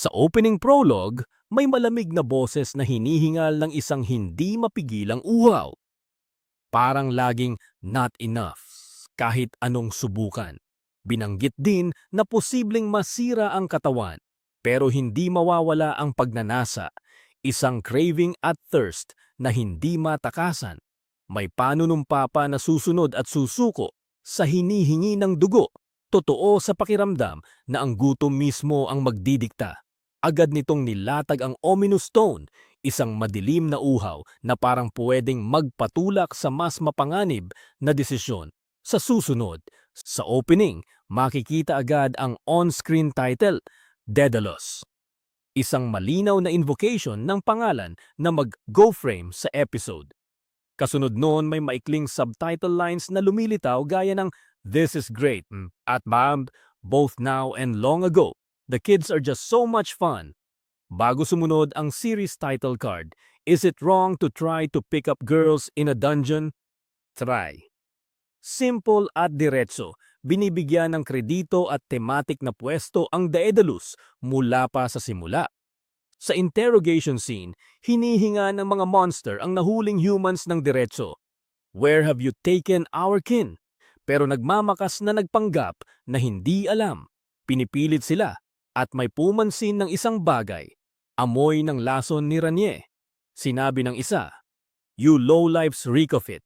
Sa opening prologue, may malamig na boses na hinihingal ng isang hindi mapigilang uhaw. Parang laging not enough, kahit anong subukan. Binanggit din na posibleng masira ang katawan, pero hindi mawawala ang pagnanasa, isang craving at thirst na hindi matakasan. May panunumpa pa na susunod at susuko sa hinihingi ng dugo. Totoo sa pakiramdam na ang gutom mismo ang magdidikta. Agad nitong nilatag ang ominous tone, isang madilim na uhaw na parang pwedeng magpatulak sa mas mapanganib na desisyon. Sa susunod, sa opening, makikita agad ang on-screen title, Daedalus. Isang malinaw na invocation ng pangalan na mag-go frame sa episode. Kasunod noon may maikling subtitle lines na lumilitaw gaya ng "This is great" at "Ma'am, both now and long ago. The kids are just so much fun." Bago sumunod ang series title card, "Is it wrong to try to pick up girls in a dungeon?" Try. Simple at diretso, binibigyan ng kredito at thematic na pwesto ang Daedalus mula pa sa simula. Sa interrogation scene, hinihinga ng mga monster ang nahuling humans ng diretso. "Where have you taken our kin?" Pero nagmamakas na nagpanggap na hindi alam. Pinipilit sila at may pumansin ng isang bagay. Amoy ng lason ni Ranier. Sinabi ng isa, "You lowlifes reek of it.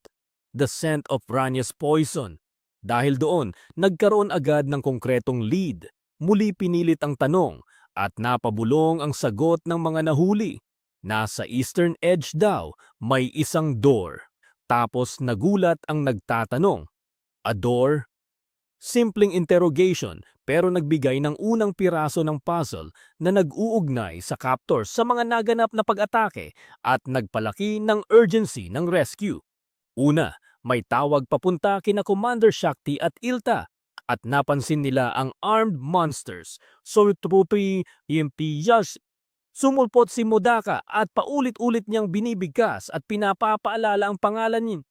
The scent of Ranier's poison." Dahil doon, nagkaroon agad ng konkretong lead. Muli pinilit ang tanong at napabulong ang sagot ng mga nahuli. Nasa Eastern Edge daw, may isang door. Tapos nagulat ang nagtatanong, "A door?" Simpleng interrogation pero nagbigay ng unang piraso ng puzzle na nag-uugnay sa captors sa mga naganap na pag-atake at nagpalaki ng urgency ng rescue. Una, may tawag papunta kina Commander Shakti at Ilta at napansin nila ang armed monsters. So tutupi impiyas. Sumulpot si Modaka at paulit-ulit niyang binibigkas at pinapapaalala ang pangalan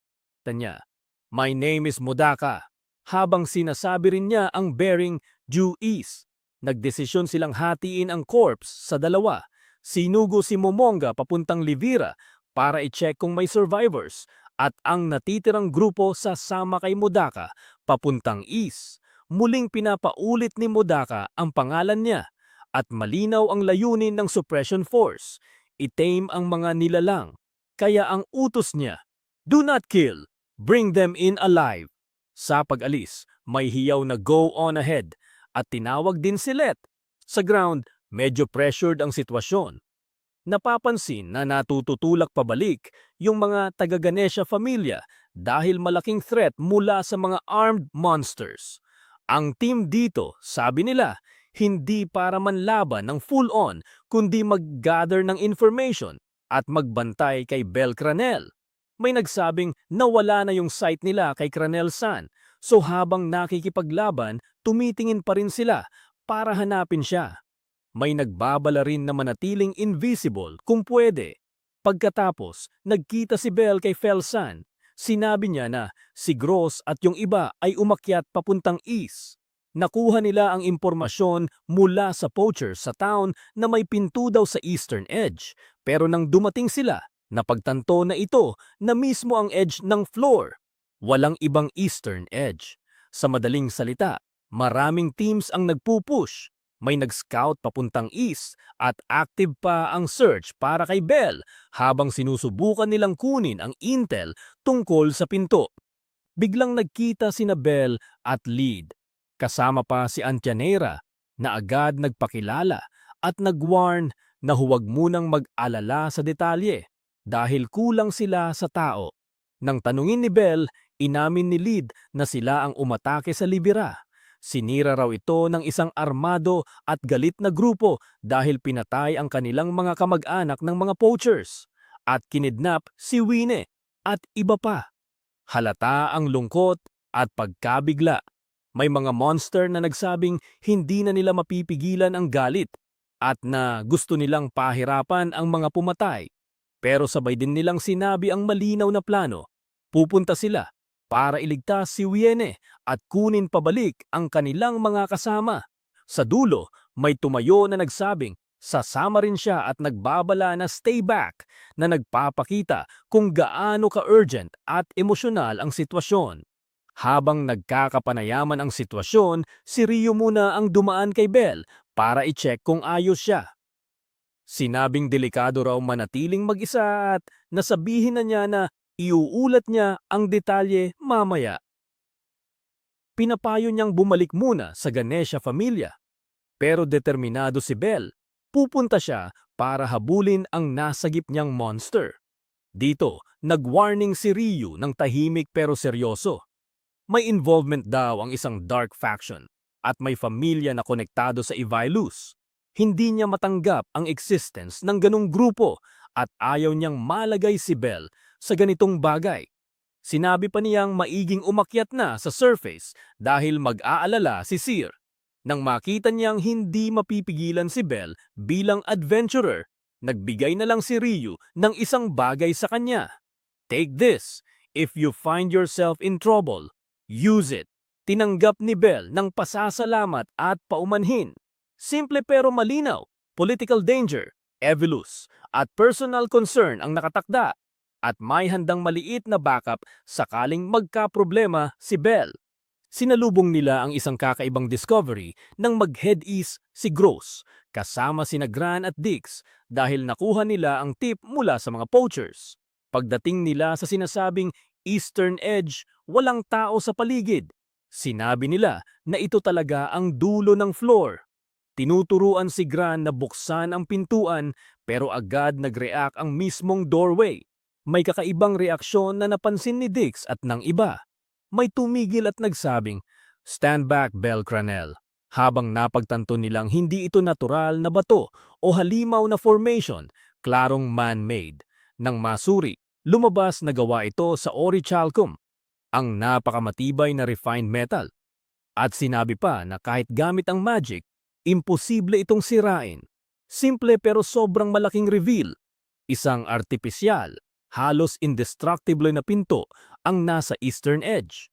niya. "My name is Modaka." Habang sinasabi rin niya ang bearing due east. Nagdesisyon silang hatiin ang corpse sa dalawa. Sinugo si Momonga papuntang Livira para i-check kung may survivors at ang natitirang grupo sasama kay Modaka papuntang east. Muling pinapaulit ni Modaka ang pangalan niya at malinaw ang layunin ng suppression force. I-tame ang mga nilalang. Kaya ang utos niya, "Do not kill, bring them in alive." Sa pag-alis, may hiyaw na "go on ahead" at tinawag din si Let. Sa ground, medyo pressured ang sitwasyon. Napapansin na natututulak pabalik yung mga taga-Ganesha familia dahil malaking threat mula sa mga armed monsters. Ang team dito, sabi nila, hindi para manlaban ng full-on kundi mag-gather ng information at magbantay kay Bel Cranel. May nagsabing nawala na yung sight nila kay Cranel San, so habang nakikipaglaban, tumitingin pa rin sila para hanapin siya. May nagbabala rin na manatiling invisible kung pwede. Pagkatapos, nagkita si Bel kay Fel San. Sinabi niya na si Gross at yung iba ay umakyat papuntang east. Nakuha nila ang impormasyon mula sa poachers sa town na may pinto daw sa Eastern Edge, pero nang dumating sila, napagtanto na ito na mismo ang edge ng floor. Walang ibang Eastern Edge. Sa madaling salita, maraming teams ang nagpupush. May nag-scout papuntang east at active pa ang search para kay Bel habang sinusubukan nilang kunin ang intel tungkol sa pinto. Biglang nagkita sina Bel at Lead. Kasama pa si Antianera na agad nagpakilala at nag-warn na huwag munang mag-alala sa detalye dahil kulang sila sa tao. Nang tanungin ni Bel, inamin ni Lead na sila ang umatake sa Libira. Sinira raw ito ng isang armado at galit na grupo dahil pinatay ang kanilang mga kamag-anak ng mga poachers at kinidnap si Wine at iba pa. Halata ang lungkot at pagkabigla. May mga monster na nagsabing hindi na nila mapipigilan ang galit at na gusto nilang pahirapan ang mga pumatay. Pero sabay din nilang sinabi ang malinaw na plano. Pupunta sila para iligtas si Wiene at kunin pabalik ang kanilang mga kasama. Sa dulo, may tumayo na nagsabing Sasama rin siya at nagbabala na stay back na nagpapakita kung gaano ka-urgent at emosyonal ang sitwasyon. Habang nagkakapanayaman ang sitwasyon, si Rio muna ang dumaan kay Belle para i-check kung ayos siya. Sinabing delikado raw manatiling mag-isa at nasabihin na niya na iuulat niya ang detalye mamaya. Pinapayo niyang bumalik muna sa Ganesha Familia. Pero determinado si Belle. Pupunta siya para habulin ang nasagip niyang monster. Dito, nag-warning si Ryu ng tahimik pero seryoso. May involvement daw ang isang dark faction at may pamilya na konektado sa Evilus. Hindi niya matanggap ang existence ng ganong grupo at ayaw niyang malagay si Belle sa ganitong bagay. Sinabi pa niyang maiging umakyat na sa surface dahil mag-aalala si Seer. Nang makita niyang hindi mapipigilan si Belle bilang adventurer, nagbigay na lang si Ryu ng isang bagay sa kanya. Take this. If you find yourself in trouble, use it. Tinanggap ni Belle ng pasasalamat at paumanhin. Simple pero malinaw, political danger, Evilus, at personal concern ang nakatakda. At may handang maliit na backup sakaling magkaproblema si Belle. Sinalubong nila ang isang kakaibang discovery nang mag-head east si Gross kasama sina Gran at Dix dahil nakuha nila ang tip mula sa mga poachers. Pagdating nila sa sinasabing Eastern Edge, walang tao sa paligid. Sinabi nila na ito talaga ang dulo ng floor. Tinuturuan si Gran na buksan ang pintuan pero agad nag-react ang mismong doorway. May kakaibang reaksyon na napansin ni Dix at ng iba. May tumigil at nagsabing, "Stand back, Belle Cranel," habang napagtanto nilang hindi ito natural na bato o halimaw na formation, klarong man-made. Nang masuri, lumabas na gawa ito sa orichalcum, ang napakamatibay na refined metal. At sinabi pa na kahit gamit ang magic, imposible itong sirain. Simple pero sobrang malaking reveal. Isang artipisyal, halos indestructible na pinto ang nasa Eastern Edge.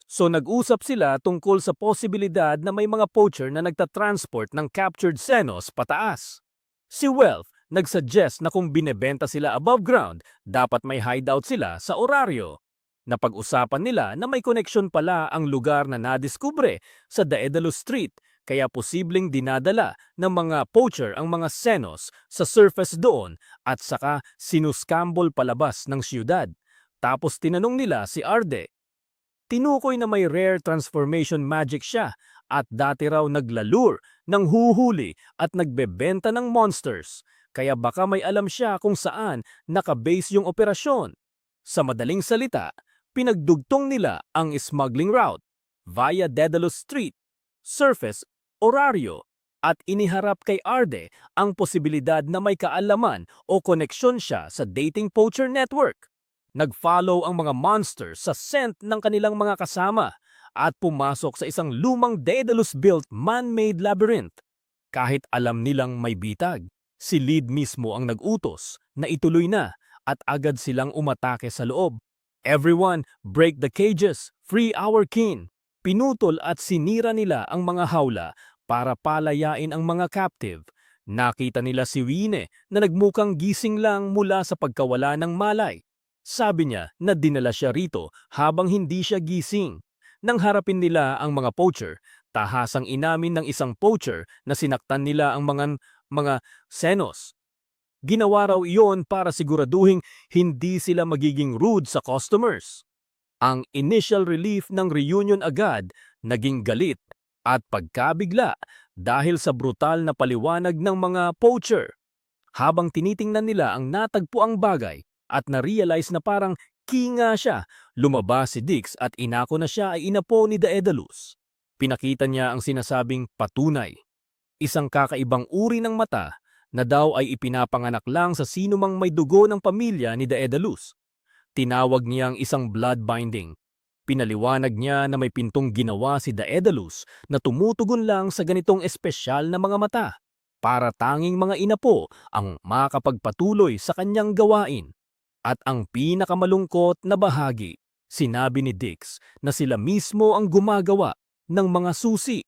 So nag-usap sila tungkol sa posibilidad na may mga poacher na nagtatransport ng captured Xenos pataas. Si Wealth nagsuggest na kung binebenta sila above ground, dapat may hideout sila sa oraryo. Napag-usapan nila na may koneksyon pala ang lugar na nadiskubre sa Daedalus Street, kaya posibleng dinadala ng mga poacher ang mga Xenos sa surface doon at saka sinuskambol palabas ng siyudad. Tapos tinanong nila si Arde. Tinukoy na may rare transformation magic siya at dati raw naglalure, ng huhuli at nagbebenta ng monsters. Kaya baka may alam siya kung saan nakabase yung operasyon. Sa madaling salita, pinagdugtong nila ang smuggling route via Daedalus Street, surface, oraryo, at iniharap kay Arde ang posibilidad na may kaalaman o koneksyon siya sa dating poacher network. Nag-follow ang mga monsters sa scent ng kanilang mga kasama at pumasok sa isang lumang Daedalus-built man-made labyrinth. Kahit alam nilang may bitag, si Lid mismo ang nag-utos na ituloy na at agad silang umatake sa loob. Everyone, break the cages, free our king. Pinutol at sinira nila ang mga hawla para palayain ang mga captive. Nakita nila si Wine na nagmukang gising lang mula sa pagkawala ng malay. Sabi niya na dinala siya rito habang hindi siya gising. Nang harapin nila ang mga poacher, tahasang inamin ng isang poacher na sinaktan nila ang mga Xenos. Ginawa raw iyon para siguraduhing hindi sila magiging rude sa customers. Ang initial relief ng reunion agad naging galit at pagkabigla dahil sa brutal na paliwanag ng mga poacher. Habang tinitingnan nila ang natagpuang bagay at na-realize na parang kinga siya, lumabas si Dix at inako na siya ay inapo ni Daedalus. Pinakita niya ang sinasabing patunay. Isang kakaibang uri ng mata na daw ay ipinapanganak lang sa sinumang may dugo ng pamilya ni Daedalus. Tinawag niyang isang blood binding. Pinaliwanag niya na may pintong ginawa si Daedalus na tumutugon lang sa ganitong espesyal na mga mata para tanging mga inapo ang makapagpatuloy sa kanyang gawain. At ang pinakamalungkot na bahagi, sinabi ni Dix na sila mismo ang gumagawa ng mga susi.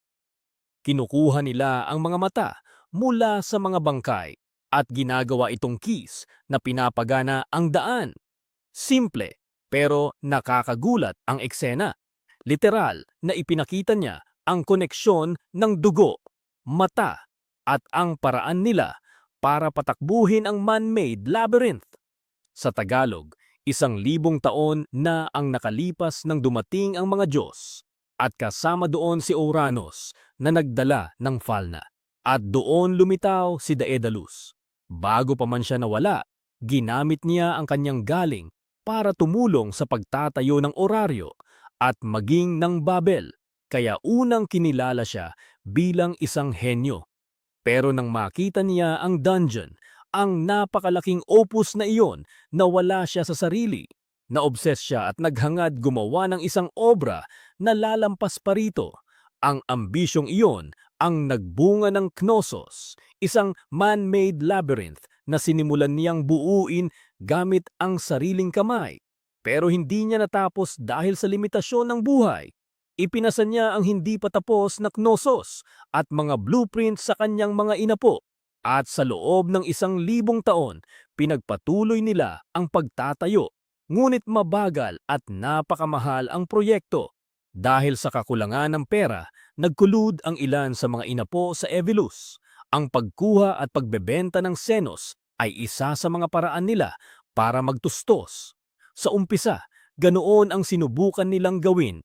Kinukuha nila ang mga mata mula sa mga bangkay at ginagawa itong keys na pinapagana ang daan. Simple, pero nakakagulat ang eksena. Literal na ipinakita niya ang koneksyon ng dugo, mata, at ang paraan nila para patakbuhin ang man-made labyrinth. Sa Tagalog, 1,000 taon na ang nakalipas nang dumating ang mga Diyos at kasama doon si Uranus na nagdala ng Falna. At doon lumitaw si Daedalus. Bago pa man siya nawala, ginamit niya ang kanyang galing para tumulong sa pagtatayo ng oraryo at maging ng Babel, kaya unang kinilala siya bilang isang henyo. Pero nang makita niya ang dungeon, ang napakalaking opus na iyon, nawala siya sa sarili. Naobses siya at naghangad gumawa ng isang obra na lalampas pa rito. Ang ambisyong iyon ang nagbunga ng Knossos, isang man-made labyrinth na sinimulan niyang buuin gamit ang sariling kamay. Pero hindi niya natapos dahil sa limitasyon ng buhay. Ipinasa niya ang hindi patapos na Knossos at mga blueprints sa kanyang mga inapo. At sa loob ng 1,000 taon, pinagpatuloy nila ang pagtatayo. Ngunit mabagal at napakamahal ang proyekto. Dahil sa kakulangan ng pera, nagkulud ang ilan sa mga inapo sa Evilus. Ang pagkuha at pagbebenta ng senos ay isa sa mga paraan nila para magtustos. Sa umpisa, ganoon ang sinubukan nilang gawin.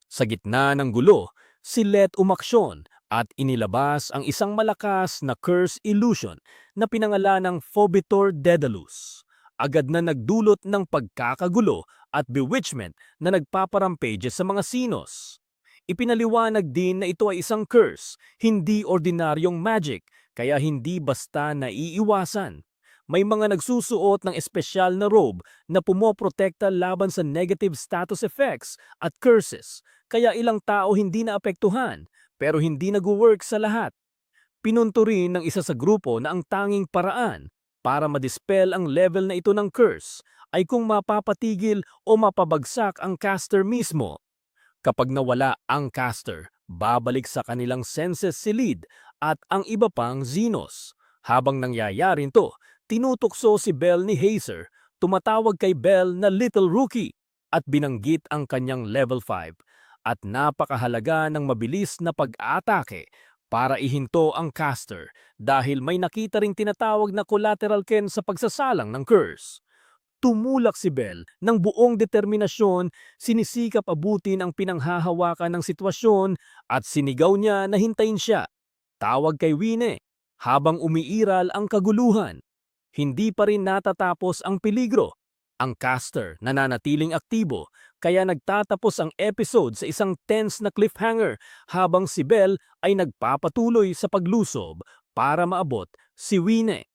Sa gitna ng gulo, si Let umaksyon at inilabas ang isang malakas na curse illusion na pinangalan ng Phobitor Daedalus. Agad na nagdulot ng pagkakagulo at bewitchment na nagpaparampages sa mga sinos. Ipinaliwanag din na ito ay isang curse, hindi ordinaryong magic, kaya hindi basta naiiwasan. May mga nagsusuot ng espesyal na robe na pumoprotekta laban sa negative status effects at curses, kaya ilang tao hindi naapektuhan, pero hindi nag-work sa lahat. Pinunto rin ng isa sa grupo na ang tanging paraan para madispel ang level na ito ng curse ay kung mapapatigil o mapabagsak ang caster mismo. Kapag nawala ang caster, babalik sa kanilang senses si Lid at ang iba pang Xenos. Habang nangyayari ito, tinutukso si Bell ni Hazer, tumatawag kay Bell na Little Rookie at binanggit ang kanyang level 5 at napakahalaga ng mabilis na pag-atake para ihinto ang caster dahil may nakita ring tinatawag na collateral ken sa pagsasalang ng curse. Tumulak si Bell ng buong determinasyon, sinisikap abutin ang pinanghahawakan ng sitwasyon at sinigaw niya na hintayin siya. Tawag kay Wine habang umiiral ang kaguluhan. Hindi pa rin natatapos ang peligro. Ang caster nananatiling aktibo kaya nagtatapos ang episode sa isang tense na cliffhanger habang si Bell ay nagpapatuloy sa paglusob para maabot si Wine.